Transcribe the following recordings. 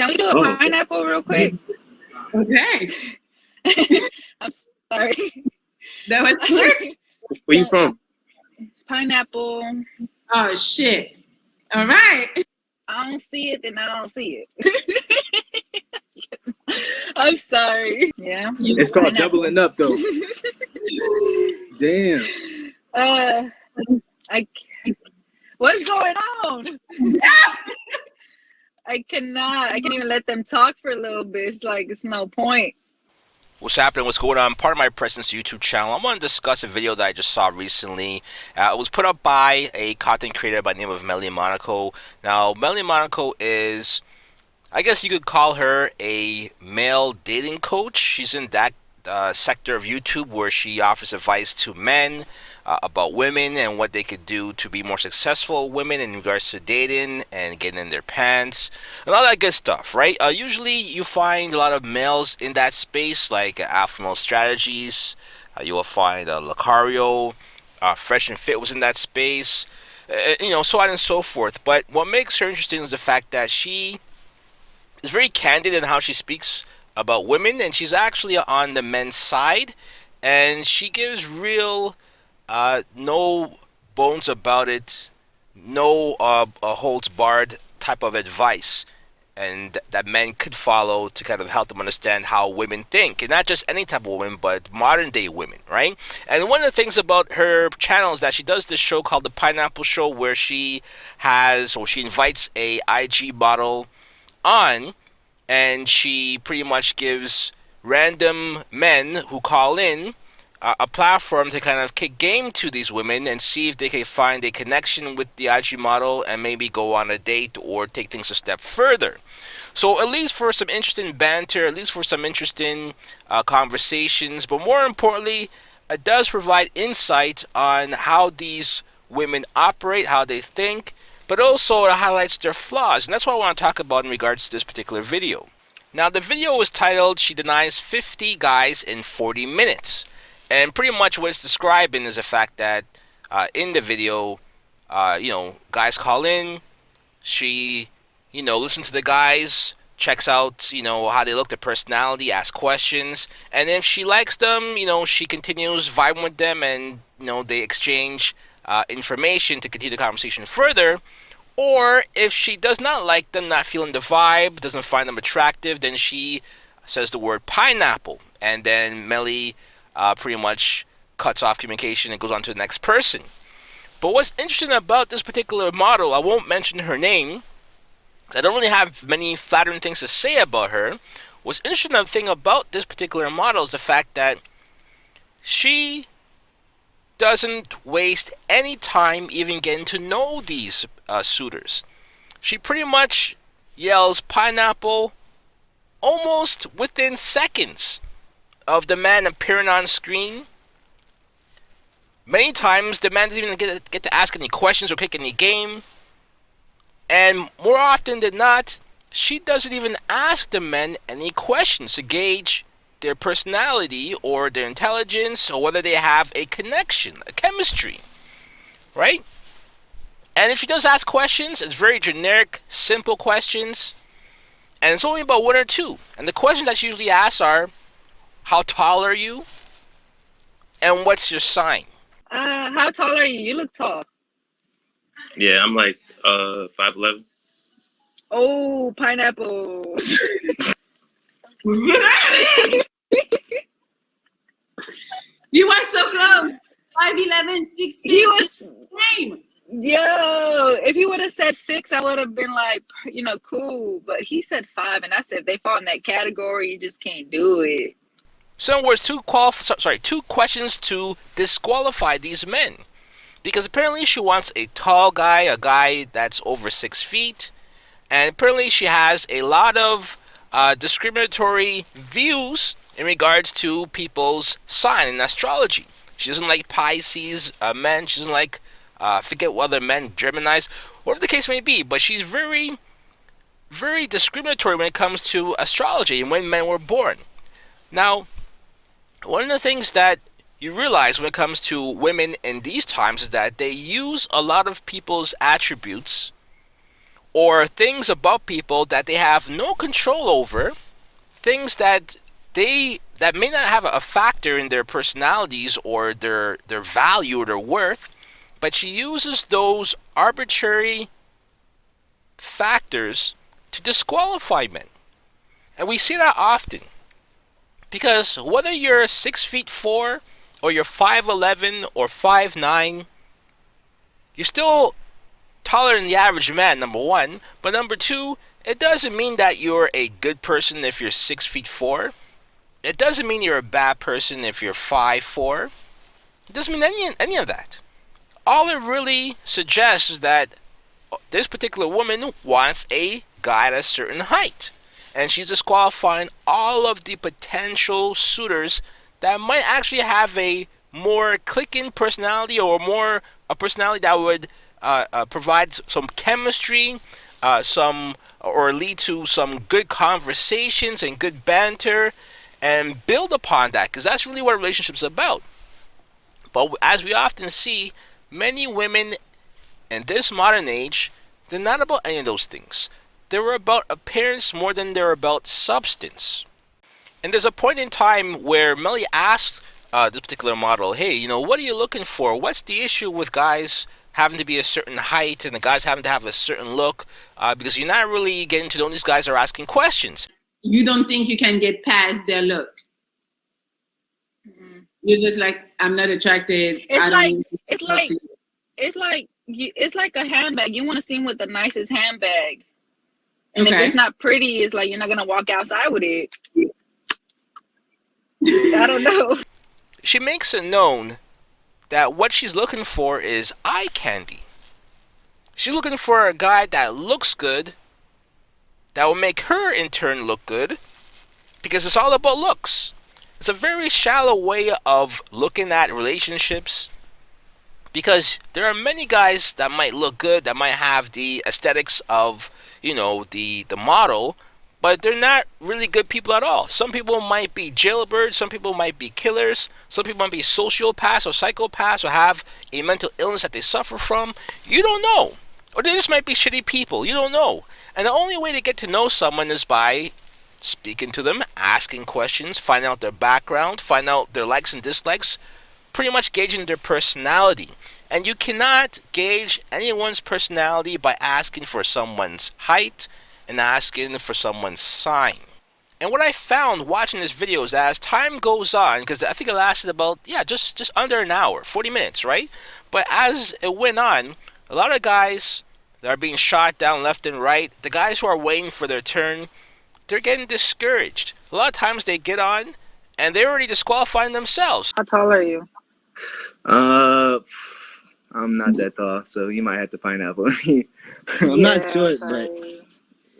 Can we do a pineapple real quick? Okay. I'm sorry. That was quick. Where you from? Pineapple. Oh, shit. All right. I don't see it, then I don't see it. I'm sorry. Yeah. It's called doubling up, though. Damn. What's going on? I can't even let them talk for a little bit. It's like, it's no point. What's happening? What's going on? Part of my Presence YouTube channel. I want to discuss a video that I just saw recently. It was put up by a content creator by the name of Melanie Monaco. Now, Melanie Monaco is, I guess you could call her a male dating coach. She's in that sector of YouTube where she offers advice to men about women and what they could do to be more successful women in regards to dating and getting in their pants and all that good stuff, right? Usually you find a lot of males in that space, like Alpha Male Strategies. You will find Lucario, Fresh and Fit was in that space, so on and so forth. But what makes her interesting is the fact that she is very candid in how she speaks about women, and she's actually on the men's side, and she gives real no bones about it, no holds barred type of advice, and that men could follow to kind of help them understand how women think, and not just any type of women, but modern day women, right? And one of the things about her channel is that she does this show called the Pineapple Show, where she invites a IG model on, and she pretty much gives random men who call in a platform to kind of kick game to these women and see if they can find a connection with the IG model and maybe go on a date or take things a step further. So at least for some interesting banter, at least for some interesting conversations, but more importantly, it does provide insight on how these women operate, how they think, but also it highlights their flaws. And that's what I want to talk about in regards to this particular video. Now, the video was titled, "She Denies 50 Guys in 40 Minutes." And pretty much what it's describing is the fact that in the video, guys call in, she, listens to the guys, checks out, how they look, their personality, asks questions, and if she likes them, she continues vibing with them, and, they exchange information to continue the conversation further. Or if she does not like them, not feeling the vibe, doesn't find them attractive, then she says the word pineapple, and then Melly pretty much cuts off communication and goes on to the next person. But what's interesting about this particular model, I won't mention her name, I don't really have many flattering things to say about her. What's interesting thing about this particular model is the fact that she doesn't waste any time even getting to know these suitors. She pretty much yells pineapple almost within seconds of the man appearing on screen. Many times the man doesn't even get to ask any questions or kick any game. And more often than not, she doesn't even ask the men any questions to gauge their personality or their intelligence or whether they have a connection, a chemistry, right? And if she does ask questions, it's very generic, simple questions, and it's only about one or two. And the questions that she usually asks are, how tall are you? And what's your sign? How tall are you? You look tall. Yeah, I'm like 5'11". Oh, pineapple. You are so close. 5'11", 6 feet. He was. Same. Yo, if he would have said 6, I would have been like, cool. But he said 5, and I said if they fall in that category, you just can't do it. So in other words, two questions to disqualify these men. Because apparently she wants a tall guy, a guy that's over 6 feet. And apparently she has a lot of discriminatory views in regards to people's sign in astrology. She doesn't like Pisces men. She doesn't like, forget what other men, Geminis, whatever the case may be. But she's very, very discriminatory when it comes to astrology and when men were born. Now, one of the things that you realize when it comes to women in these times is that they use a lot of people's attributes or things about people that they have no control over, things that may not have a factor in their personalities or their value or their worth, but she uses those arbitrary factors to disqualify men. And we see that often. Because whether you're 6'4" or you're 5'11" or 5'9", you're still taller than the average man, number one. But number two, it doesn't mean that you're a good person if you're 6'4". It doesn't mean you're a bad person if you're 5'4". It doesn't mean any of that. All it really suggests is that this particular woman wants a guy at a certain height. And she's disqualifying all of the potential suitors that might actually have a more clicking personality or more a personality that would provide some chemistry, or lead to some good conversations and good banter, and build upon that, because that's really what a relationship's about. But as we often see, many women in this modern age, they're not about any of those things. They're about appearance more than they're about substance. And there's a point in time where Melly asked this particular model, hey, what are you looking for? What's the issue with guys having to be a certain height and the guys having to have a certain look? Because you're not really getting to know these guys are asking questions. You don't think you can get past their look. You're just like, I'm not attracted. It's like a handbag. You want to see him with the nicest handbag. And okay. If it's not pretty, it's like you're not gonna walk outside with it. I don't know. She makes it known that what she's looking for is eye candy. She's looking for a guy that looks good, that will make her in turn look good, because it's all about looks. It's a very shallow way of looking at relationships, because there are many guys that might look good, that might have the aesthetics of, the model, but they're not really good people at all. Some people might be jailbirds, some people might be killers, some people might be sociopaths or psychopaths or have a mental illness that they suffer from. You don't know. Or they just might be shitty people. You don't know. And the only way to get to know someone is by speaking to them, asking questions, finding out their background, finding out their likes and dislikes, pretty much gauging their personality. And you cannot gauge anyone's personality by asking for someone's height and asking for someone's sign. And what I found watching this video is that as time goes on, because I think it lasted about, just under an hour, 40 minutes, right? But as it went on, a lot of guys that are being shot down left and right, the guys who are waiting for their turn, they're getting discouraged. A lot of times they get on and they're already disqualifying themselves. How tall are you? I'm not that tall, so you might have to pineapple me. I'm not short, but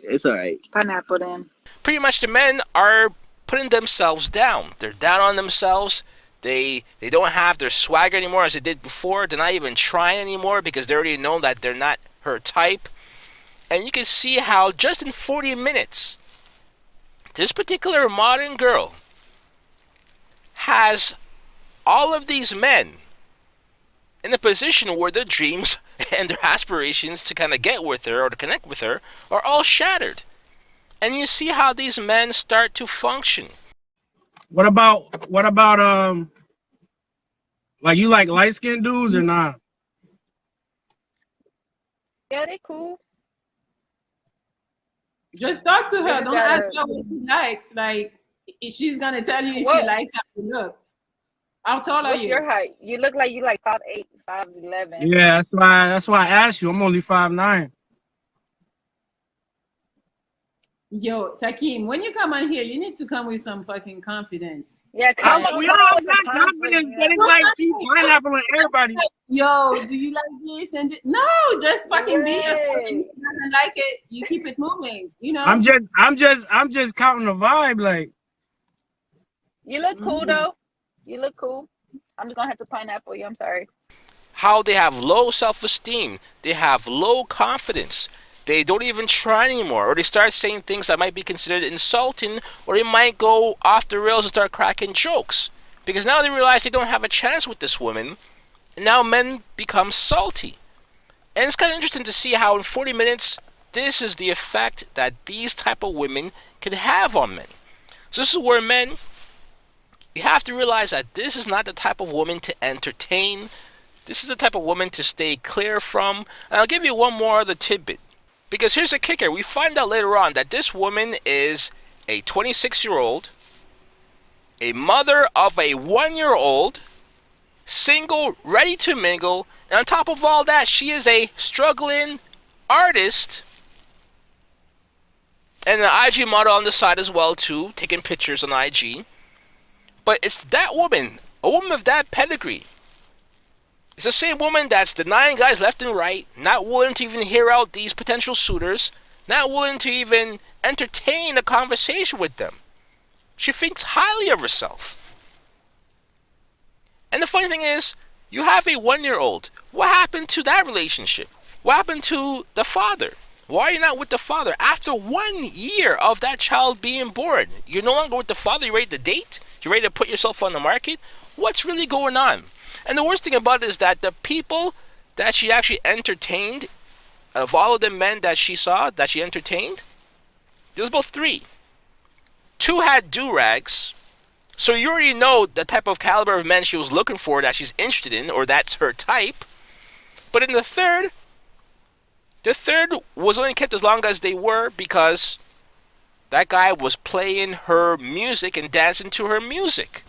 it's all right. Pineapple then. Pretty much the men are putting themselves down. They're down on themselves. They don't have their swagger anymore as they did before. They're not even trying anymore because they already know that they're not her type. And you can see how just in 40 minutes, this particular modern girl has all of these men in a position where their dreams and their aspirations to kind of get with her or to connect with her are all shattered. And you see how these men start to function. What about like you like light-skinned dudes or not? Yeah, they cool. Just talk to her. Yeah, Don't ask her what she likes. Like, she's gonna tell you if she likes how you look. How tall are What's you? your height? You look like you like 5'8", 5'11". Yeah, that's why I asked you. I'm only 5'9". Yo, Takeem, when you come on here, you need to come with some fucking confidence. Yeah, come on. We all got confidence, but it's like she's pineapple and everybody. Yo, do you like this and this? No, just fucking be yourself. If you doesn't like it, you keep it moving. I'm just counting the vibe. Like, you look cool though. You look cool. I'm just gonna have to pineapple you. I'm sorry. How they have low self-esteem. They have low confidence. They don't even try anymore, or they start saying things that might be considered insulting, or they might go off the rails and start cracking jokes. Because now they realize they don't have a chance with this woman, and now men become salty. And it's kind of interesting to see how in 40 minutes, this is the effect that these type of women can have on men. So this is where men, you have to realize that this is not the type of woman to entertain. This is the type of woman to stay clear from. And I'll give you one more other tidbit. Because here's a kicker. We find out later on that this woman is a 26-year-old, a mother of a 1-year-old, single, ready to mingle, and on top of all that, she is a struggling artist and an IG model on the side as well too, taking pictures on IG. But it's that woman, a woman of that pedigree. It's the same woman that's denying guys left and right, not willing to even hear out these potential suitors, not willing to even entertain a conversation with them. She thinks highly of herself. And the funny thing is, you have a 1-year-old. What happened to that relationship? What happened to the father? Why are you not with the father? After 1 year of that child being born, you're no longer with the father. You're ready to date? You're ready to put yourself on the market? What's really going on? And the worst thing about it is that the people that she actually entertained, of all of the men that she saw, that she entertained, there was about 3. 2 had do-rags. So you already know the type of caliber of men she was looking for, that she's interested in, or that's her type. But in the third was only kept as long as they were because that guy was playing her music and dancing to her music.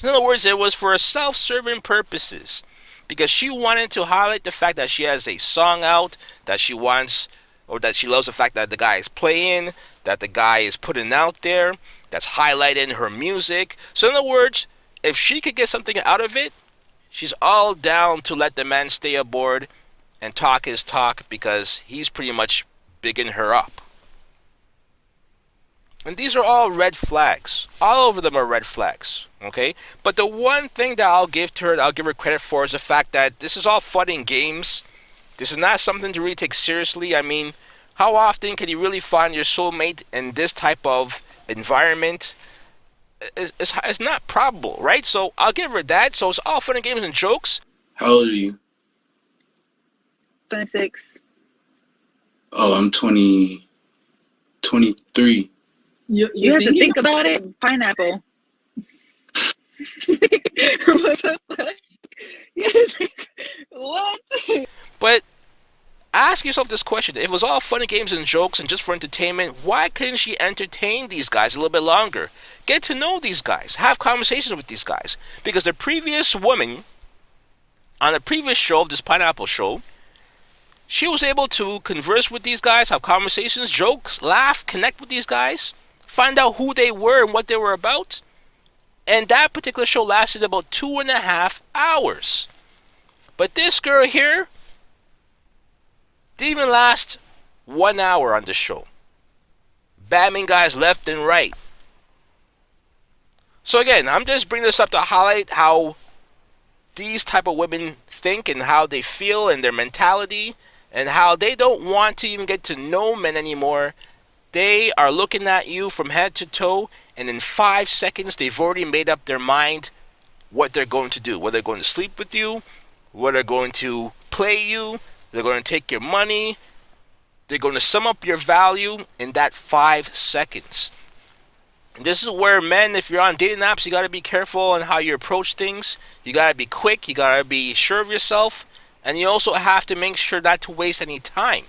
In other words, it was for self-serving purposes, because she wanted to highlight the fact that she has a song out, that she wants, or that she loves the fact that the guy is playing, that the guy is putting out there, that's highlighting her music. So in other words, if she could get something out of it, she's all down to let the man stay aboard and talk his talk, because he's pretty much bigging her up. And these are all red flags. All of them are red flags, okay? But the one thing that I'll give to her, that I'll give her credit for, is the fact that this is all fun and games. This is not something to really take seriously. I mean, how often can you really find your soulmate in this type of environment? It's not probable, right? So I'll give her that. So it's all fun and games and jokes. How old are you? 26. Oh, I'm 23. You have to think about it. Pineapple. What the fuck? What? But ask yourself this question. If it was all fun and games and jokes and just for entertainment, why couldn't she entertain these guys a little bit longer? Get to know these guys. Have conversations with these guys. Because the previous woman, on the previous show of this Pineapple Show, she was able to converse with these guys, have conversations, jokes, laugh, connect with these guys, find out who they were and what they were about. And that particular show lasted about 2.5 hours. But this girl here didn't even last 1 hour on the show. Bamming guys left and right. So again, I'm just bringing this up to highlight how these type of women think and how they feel and their mentality, and how they don't want to even get to know men anymore. They are looking at you from head to toe, and in 5 seconds, they've already made up their mind what they're going to do. Whether they're going to sleep with you, whether they're going to play you, they're going to take your money. They're going to sum up your value in that 5 seconds. And this is where men, if you're on dating apps, you got to be careful on how you approach things. You got to be quick. You got to be sure of yourself. And you also have to make sure not to waste any time.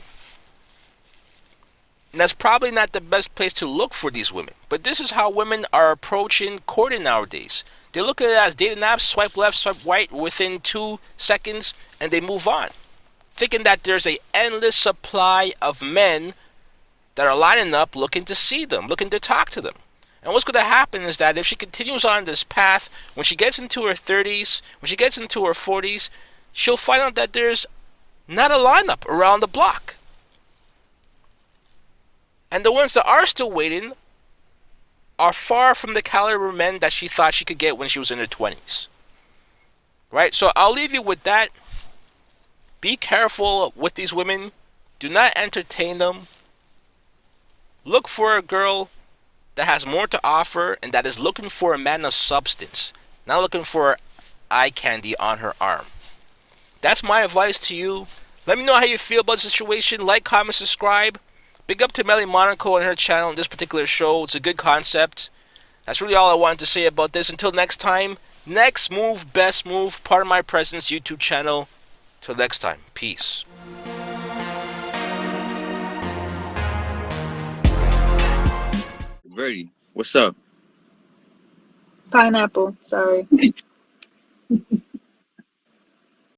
And that's probably not the best place to look for these women. But this is how women are approaching courting nowadays. They look at it as dating apps, swipe left, swipe right within 2 seconds, and they move on, thinking that there's an endless supply of men that are lining up looking to see them, looking to talk to them. And what's going to happen is that if she continues on this path, when she gets into her 30s, when she gets into her 40s, she'll find out that there's not a lineup around the block. And the ones that are still waiting are far from the caliber of men that she thought she could get when she was in her 20s. Right? So I'll leave you with that. Be careful with these women. Do not entertain them. Look for a girl that has more to offer and that is looking for a man of substance, not looking for eye candy on her arm. That's my advice to you. Let me know how you feel about the situation. Like, comment, subscribe. Big up to Melly Monaco and her channel in this particular show. It's a good concept. That's really all I wanted to say about this. Until next time, next move, best move, Part of My Presence YouTube channel. Till next time, peace. Verdi, what's up? Pineapple. Sorry.